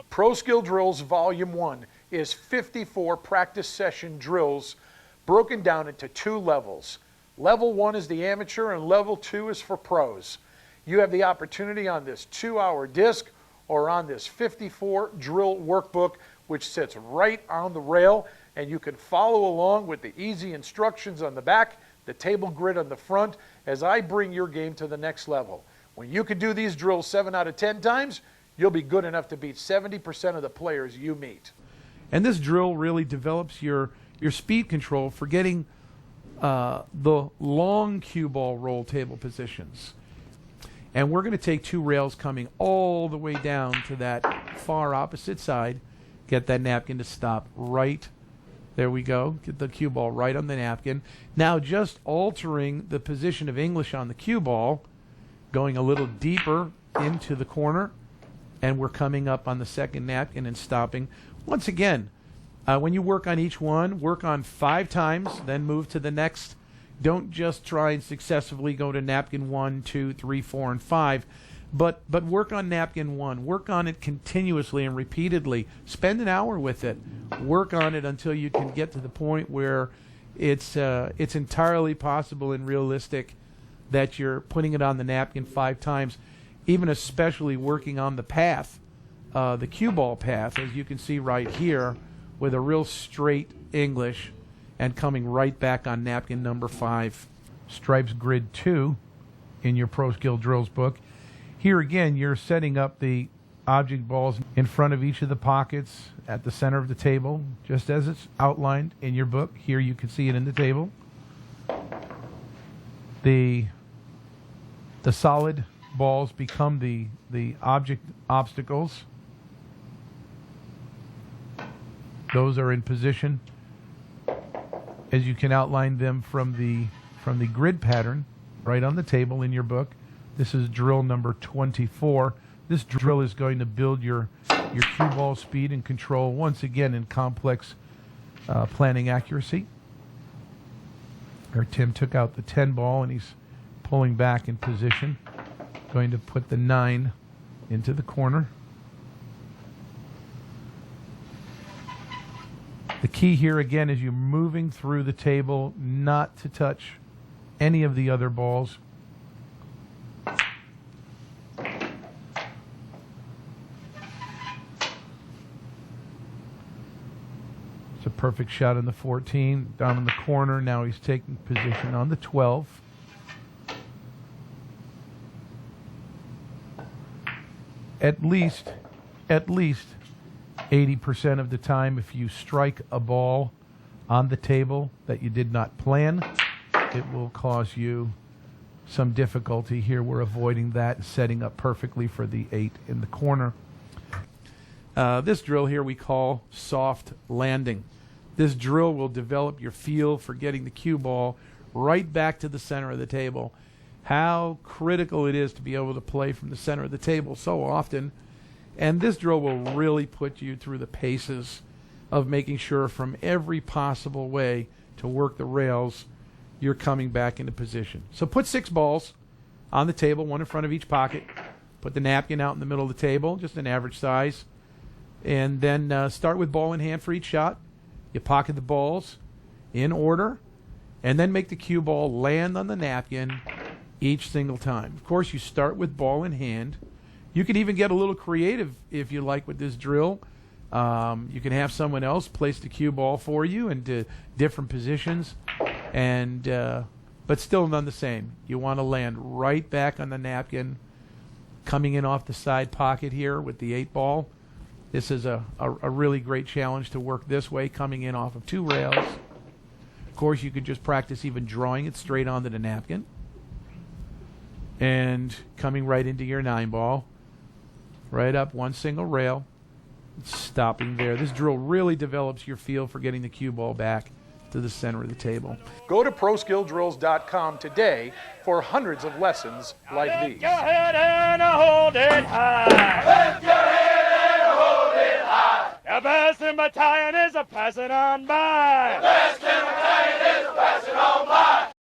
Pro Skill Drills Volume 1 is 54 practice session drills broken down into 2 levels. Level 1 is the amateur and level 2 is for pros. You have the opportunity on this 2-hour disc or on this 54 drill workbook, which sits right on the rail, and you can follow along with the easy instructions on the back, the table grid on the front, as I bring your game to the next level. When you can do these drills 7 out of 10 times, you'll be good enough to beat 70% of the players you meet. And this drill really develops your speed control for getting the long cue ball roll table positions. And we're going to take 2 rails coming all the way down to that far opposite side. Get that napkin to stop right. There we go. Get the cue ball right on the napkin. Now just altering the position of English on the cue ball, going a little deeper into the corner, and we're coming up on the second napkin and stopping. Once again, when you work on each one, work on 5 times, then move to the next. Don't just try and successively go to napkin 1, 2, 3, 4, and 5, but work on napkin 1. Work on it continuously and repeatedly. Spend an hour with it. Work on it until you can get to the point where it's entirely possible and realistic that you're putting it on the napkin 5 times, even especially working on the path, the cue ball path, as you can see right here, with a real straight English and coming right back on napkin number 5. Stripes Grid 2 in your Pro Skill Drills book. Here again, you're setting up the object balls in front of each of the pockets at the center of the table, just as it's outlined in your book. Here you can see it in the table. The solid balls become the object obstacles. Those are in position as you can outline them from the grid pattern right on the table in your book. This is drill number 24. This drill is going to build your cue ball speed and control, once again in complex planning accuracy. There, Tim took out the 10 ball and he's pulling back in position. Going to put the 9 into the corner. The key here again is you're moving through the table not to touch any of the other balls. It's a perfect shot on the 14, down in the corner. Now he's taking position on the 12. At least 80% of the time, if you strike a ball on the table that you did not plan, it will cause you some difficulty. Here we're avoiding that, setting up perfectly for the 8 in the corner. This drill here we call soft landing. This drill will develop your feel for getting the cue ball right back to the center of the table. How critical it is to be able to play from the center of the table so often. And this drill will really put you through the paces of making sure from every possible way to work the rails, you're coming back into position. So put 6 balls on the table, 1 in front of each pocket. Put the napkin out in the middle of the table, just an average size. And then start with ball in hand for each shot. You pocket the balls in order, and then make the cue ball land on the napkin each single time. Of course, you start with ball in hand. You can even get a little creative if you like with this drill. You can have someone else place the cue ball for you into different positions, and but still none the same. You want to land right back on the napkin, coming in off the side pocket here with the 8 ball. This is a really great challenge to work this way, coming in off of 2 rails. Of course, you could just practice even drawing it straight onto the napkin and coming right into your 9 ball. Right up 1 single rail, stopping there. This drill really develops your feel for getting the cue ball back to the center of the table. Go to ProSkillDrills.com today for hundreds of lessons like these. Lift your head and hold it high. Lift your head and hold it high. The best in battalion is a passing on by. The best in battalion is a passing on by.